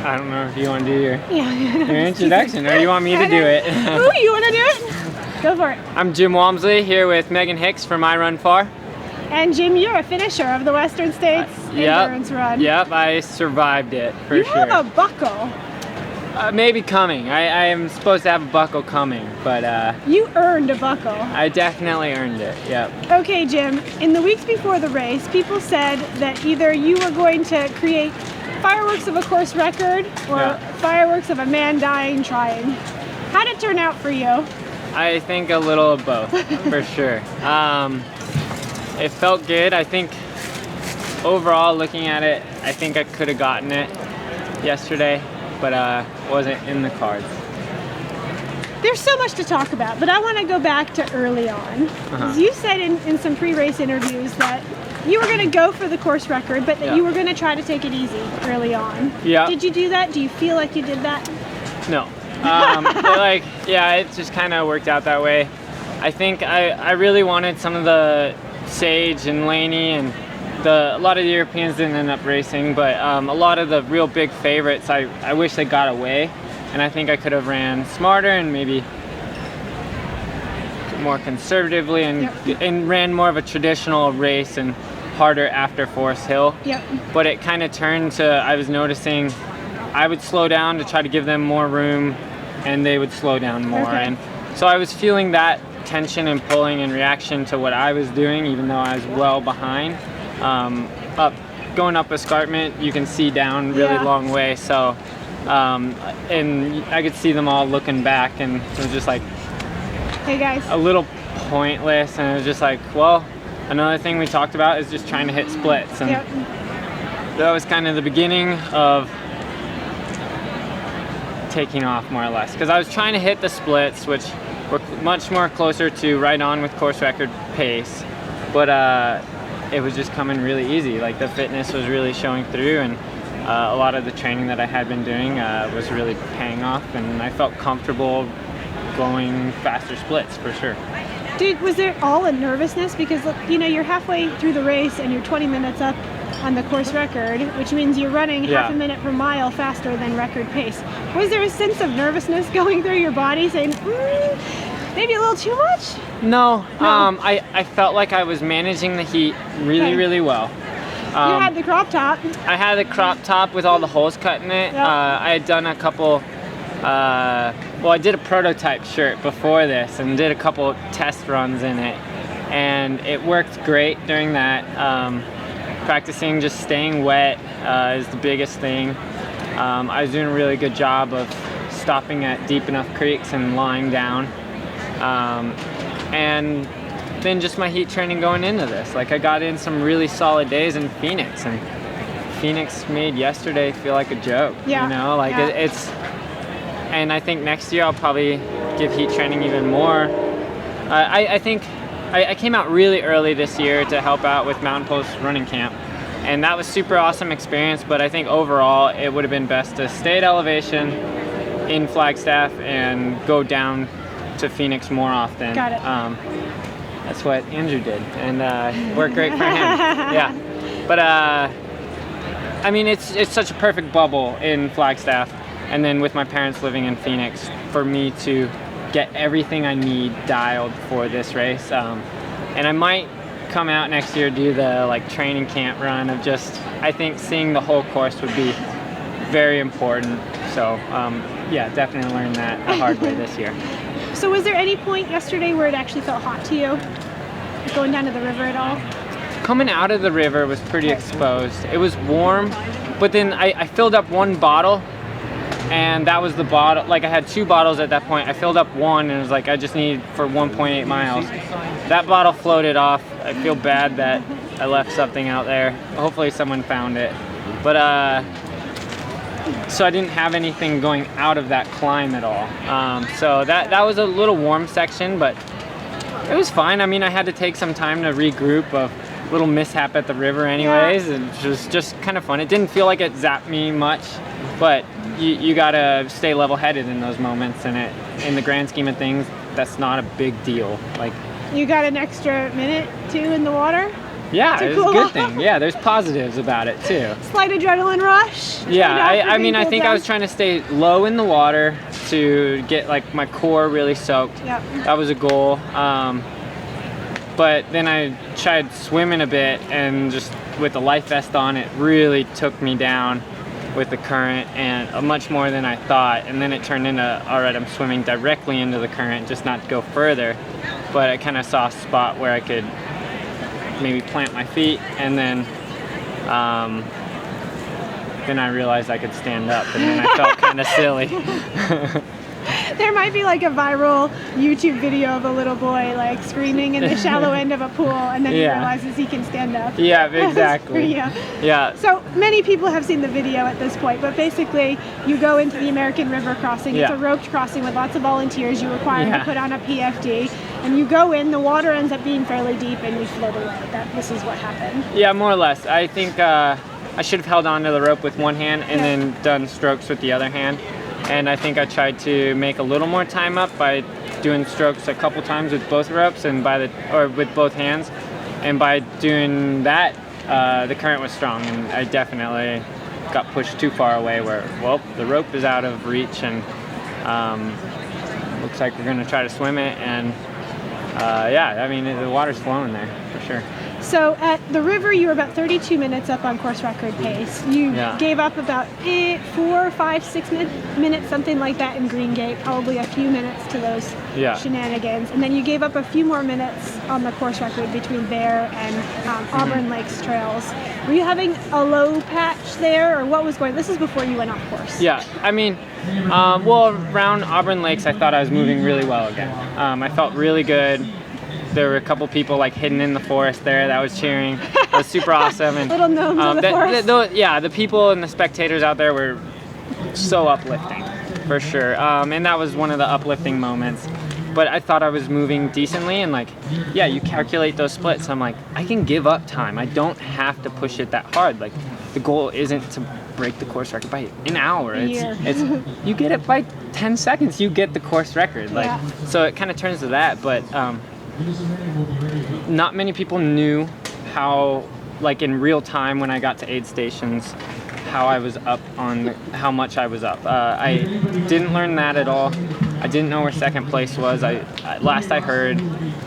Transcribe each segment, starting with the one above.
I don't know if you want to do your your introduction, or you want me to do it. Ooh, you want to do it? Go for it. I'm Jim Walmsley here with Megan Hicks from I Run Far. And Jim, you're a finisher of the Western States Endurance Run. Yep, I survived it for sure. You have a buckle. Maybe coming. I am supposed to have a buckle coming, but you earned a buckle. I definitely earned it. Yep. Okay, Jim. In the weeks before the race, people said that either you were going to create fireworks of a course record or fireworks of a man dying trying. How'd it turn out for you? I think a little of both, for sure. It felt good. I think overall, looking at it, I think I could have gotten it yesterday, but wasn't in the cards. There's so much to talk about, but I want to go back to early on. You said in some pre-race interviews that you were going to go for the course record, but that you were going to try to take it easy early on. Yeah. Did you do that? Do you feel like you did that? No. It just kind of worked out that way. I think I really wanted some of the Sage and Laney and a lot of the Europeans didn't end up racing, but a lot of the real big favorites, I wish they got away, and I think I could have ran smarter and maybe more conservatively and ran more of a traditional race and harder after Forest Hill. Yep. But it kind of turned to, I was noticing I would slow down to try to give them more room, and they would slow down more. Okay. And so I was feeling that tension and pulling in reaction to what I was doing, even though I was well behind. Going up escarpment, you can see down really long way, so and I could see them all looking back, and it was just like, hey guys, a little pointless, and it was just like, well, another thing we talked about is just trying to hit splits, and that was kind of the beginning of taking off, more or less, because I was trying to hit the splits, which were much more closer to right on with course record pace, but it was just coming really easy. Like, the fitness was really showing through, and a lot of the training that I had been doing was really paying off, and I felt comfortable going faster splits for sure. Dude, was there all a nervousness? Because, you know, you're halfway through the race and you're 20 minutes up on the course record, which means you're running half a minute per mile faster than record pace. Was there a sense of nervousness going through your body saying, maybe a little too much? No. I felt like I was managing the heat really well. You had the crop top. I had the crop top with all the holes cut in it. I had done a couple, I did a prototype shirt before this and did a couple test runs in it, and it worked great during that. Practicing just staying wet is the biggest thing. I was doing a really good job of stopping at deep enough creeks and lying down. And then just my heat training going into this. Like, I got in some really solid days in Phoenix, and Phoenix made yesterday feel like a joke. You know, like and I think next year I'll probably give heat training even more. I think I came out really early this year to help out with Mountain Post running camp, and that was super awesome experience, but I think overall it would have been best to stay at elevation in Flagstaff and go down to Phoenix more often. Got it. That's what Andrew did, and worked great for him. But I mean, it's such a perfect bubble in Flagstaff, and then with my parents living in Phoenix, for me to get everything I need dialed for this race. And I might come out next year, do the training camp run of just, I think seeing the whole course would be very important. So definitely learned that the hard way this year. So was there any point yesterday where it actually felt hot to you? Going down to the river at all? Coming out of the river was pretty exposed. It was warm, but then I filled up one bottle, and that was the bottle. Like, I had two bottles at that point. I filled up one, and it was like I just needed for 1.8 miles. That bottle floated off. I feel bad that I left something out there. Hopefully someone found it. But so I didn't have anything going out of that climb at all. So that was a little warm section, but it was fine. I mean, I had to take some time to regroup, of little mishap at the river anyways, and it was just kind of fun. It didn't feel like it zapped me much, but you gotta stay level-headed in those moments, and in the grand scheme of things, that's not a big deal. Like, you got an extra minute too in the water? Yeah, it's a good thing. Yeah, there's positives about it too. Slight adrenaline rush. Yeah, I mean, I think I was trying to stay low in the water to get like my core really soaked. Yep. That was a goal. But then I tried swimming a bit, and just with the life vest on, it really took me down with the current, and much more than I thought. And then it turned into, all right, I'm swimming directly into the current, just not to go further. But I kind of saw a spot where I could maybe plant my feet, and then I realized I could stand up, and then I felt kind of silly. There might be like a viral YouTube video of a little boy like screaming in the shallow end of a pool, and then he realizes he can stand up. Yeah, exactly. Yeah. So many people have seen the video at this point, but basically you go into the American River crossing. It's a roped crossing with lots of volunteers. You require to put on a PFD, and you go in. The water ends up being fairly deep, and you float away. This is what happened. Yeah, more or less. I think I should have held onto the rope with one hand and then done strokes with the other hand. And I think I tried to make a little more time up by doing strokes a couple times with both ropes and with both hands. And by doing that, the current was strong, and I definitely got pushed too far away where, well, the rope is out of reach, and looks like we're gonna try to swim it. And yeah, I mean, the water's flowing there for sure. So at the river, you were about 32 minutes up on course record pace. You gave up about 4, 5, 6 minutes, something like that in Green Gate, probably a few minutes to those shenanigans. And then you gave up a few more minutes on the course record between Bear and Auburn Lakes trails. Were you having a low patch there, or what was going on? This is before you went off course. Yeah, I mean, well, around Auburn Lakes, I thought I was moving really well again. I felt really good. There were a couple people like hidden in the forest there that was cheering. It was super awesome. And little gnomes in the forest. The people and the spectators out there were so uplifting, for sure. And that was one of the uplifting moments. But I thought I was moving decently, and like, yeah, you calculate those splits. I'm like, I can give up time. I don't have to push it that hard. Like, the goal isn't to break the course record by an hour. It's you get it by 10 seconds. You get the course record. Like, so it kind of turns to that. But not many people knew how, like in real time when I got to aid stations, how I was up on how much I was up. I didn't learn that at all. I didn't know where second place was. Last I heard,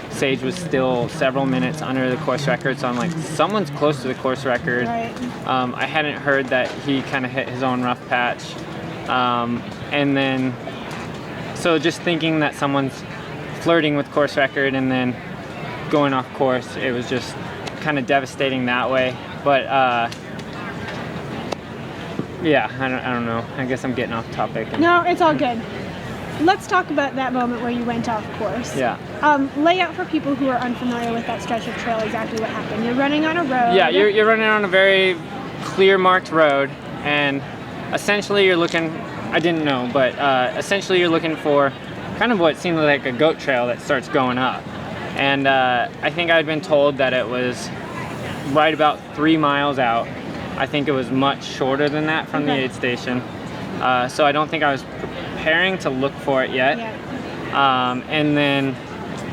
Sage was still several minutes under the course record, so I'm like, someone's close to the course record. Right. I hadn't heard that he kind of hit his own rough patch. And then, so just thinking that someone's flirting with course record and then going off course, it was just kind of devastating that way. But yeah, I don't know. I guess I'm getting off topic. No, it's all good. Let's talk about that moment where you went off course. Yeah. Lay out for people who are unfamiliar with that stretch of trail exactly what happened. You're running on a road. Yeah, you're running on a very clear marked road, and essentially you're looking, I didn't know, but essentially you're looking for kind of what seemed like a goat trail that starts going up. And I think I'd been told that it was right about 3 miles out. I think it was much shorter than that from the aid station. So I don't think I was preparing to look for it yet. And then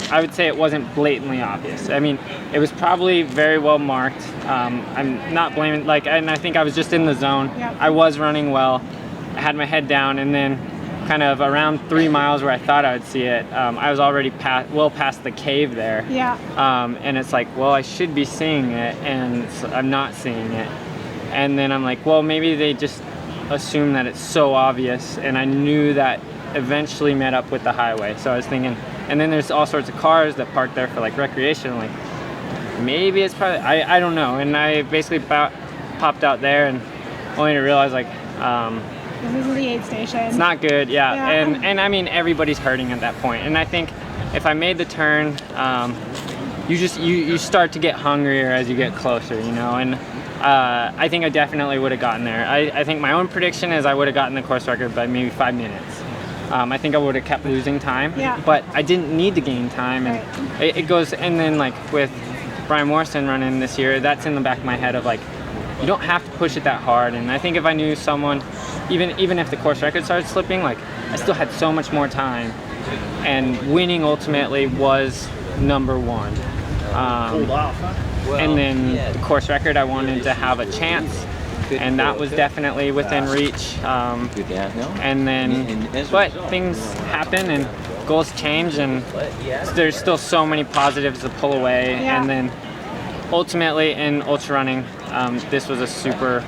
I would say it wasn't blatantly obvious. I mean, it was probably very well marked. I'm not blaming, like, and I think I was just in the zone. I was running well. I had my head down, and then kind of around 3 miles where I thought I would see it, I was already well past the cave there. And it's like, well, I should be seeing it, and I'm not seeing it. And then I'm like, well, maybe they just assume that it's so obvious, and I knew that eventually met up with the highway. So I was thinking, and then there's all sorts of cars that park there for like recreation, like maybe it's probably, I don't know. And I basically popped out there, and only to realize like, this is the aid station. It's not good, and I mean, everybody's hurting at that point. And I think if I made the turn, you start to get hungrier as you get closer, you know. And I think I definitely would have gotten there. I think my own prediction is I would have gotten the course record by maybe 5 minutes. I think I would have kept losing time, but I didn't need to gain time. And it goes, and then like with Brian Morrison running this year, that's in the back of my head of like, you don't have to push it that hard. And I think if I knew someone, even if the course record started slipping, like I still had so much more time, and winning ultimately was number one. Pulled off, huh? And then the course record, I wanted to have a chance, and that was definitely within reach. And then, but things happen and goals change, and there's still so many positives to pull away. And then ultimately in ultra running, this was a super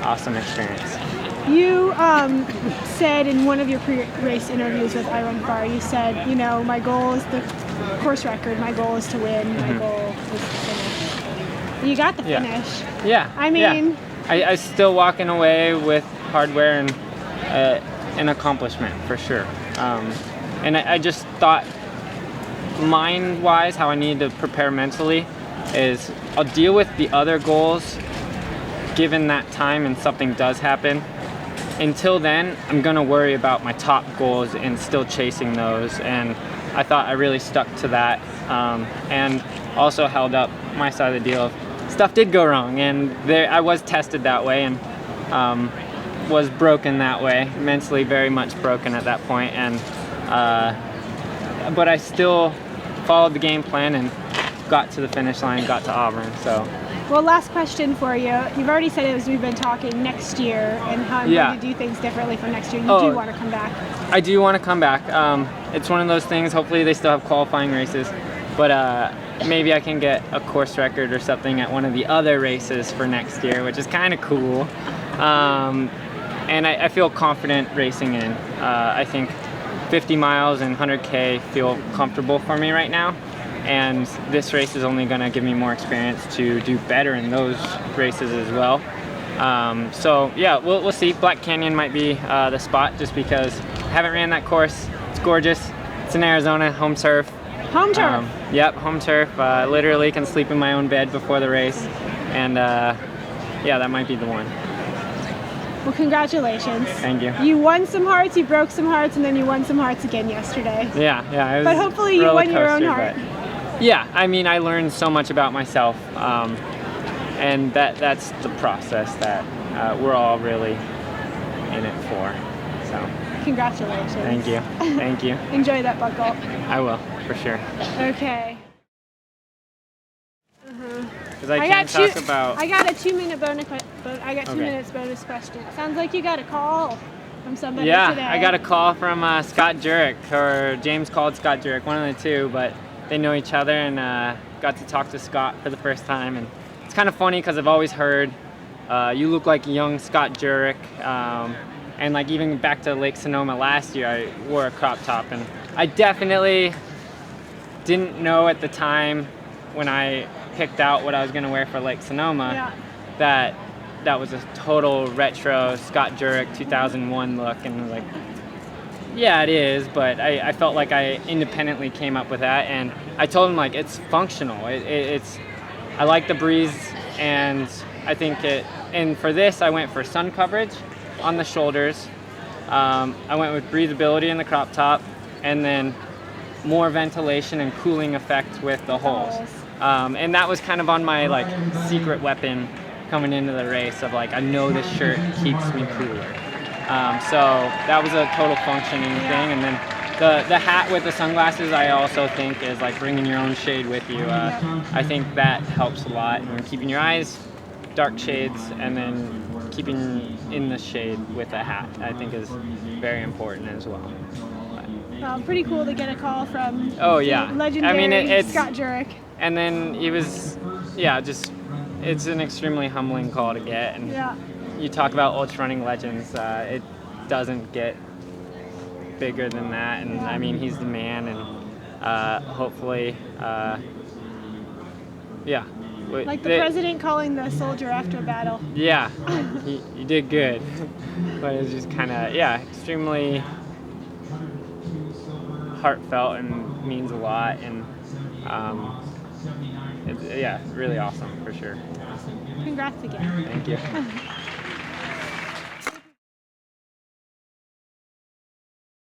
awesome experience. You said in one of your pre-race interviews with iRunFar, you said, you know, my goal is the course record, my goal is to win, my goal is to finish. You got the finish. Yeah. I mean, I still walking away with hardware and an accomplishment for sure. And I just thought, mind-wise, how I need to prepare mentally is I'll deal with the other goals given that time and something does happen. Until then, I'm gonna worry about my top goals and still chasing those. And I thought I really stuck to that, and also held up my side of the deal. Stuff did go wrong, and I was tested that way, and was broken that way, mentally very much broken at that point. And but I still followed the game plan and got to the finish line, got to Auburn. So. Well, last question for you. You've already said as we've been talking next year and how I'm going to do things differently for next year. You do want to come back. I do want to come back. It's one of those things, hopefully they still have qualifying races, but maybe I can get a course record or something at one of the other races for next year, which is kind of cool. And I feel confident racing in. I think 50 miles and 100K feel comfortable for me right now. And this race is only going to give me more experience to do better in those races as well. So yeah, we'll see. Black Canyon might be the spot just because I haven't ran that course. It's gorgeous. It's in Arizona, home turf. Home turf? Yep, home turf. Literally can sleep in my own bed before the race. And yeah, that might be the one. Well, congratulations. Thank you. You won some hearts, you broke some hearts, and then you won some hearts again yesterday. Yeah. It was but hopefully you won your own heart. Yeah, I mean, I learned so much about myself, and that's the process that we're all really in it for. So, congratulations. Thank you. Thank you. Enjoy that buckle. I will, for sure. Okay. Because I can't talk about. I got a 2-minute bonus. I got 2 minutes bonus question. Sounds like you got a call from somebody today. Yeah, I got a call from Scott Jurek, or James called Scott Jurek, one of the two, but. They know each other, and got to talk to Scott for the first time. And it's kind of funny because I've always heard you look like young Scott Jurek, and like even back to Lake Sonoma last year, I wore a crop top, and I definitely didn't know at the time when I picked out what I was going to wear for Lake Sonoma that was a total retro Scott Jurek 2001 look, and I was like, yeah, it is, but I felt like I independently came up with that, and I told him like it's functional. It's I like the breeze, and I think and for this I went for sun coverage on the shoulders. I went with breathability in the crop top, and then more ventilation and cooling effect with the holes. And that was kind of on my like secret weapon coming into the race of like I know this shirt keeps me cooler. So that was a total functioning thing, and then the hat with the sunglasses I also think is like bringing your own shade with you. I think that helps a lot, and keeping your eyes dark shades and then keeping in the shade with a hat I think is very important as well. Pretty cool to get a call from legendary Scott Jurek. And then he was, it's an extremely humbling call to get, and you talk about ultra running legends, it doesn't get bigger than that, and I mean he's the man, and hopefully like the president calling the soldier after a battle. Yeah, he did good. But it's just kind of extremely heartfelt and means a lot, and it's really awesome for sure. Congrats again. Thank you.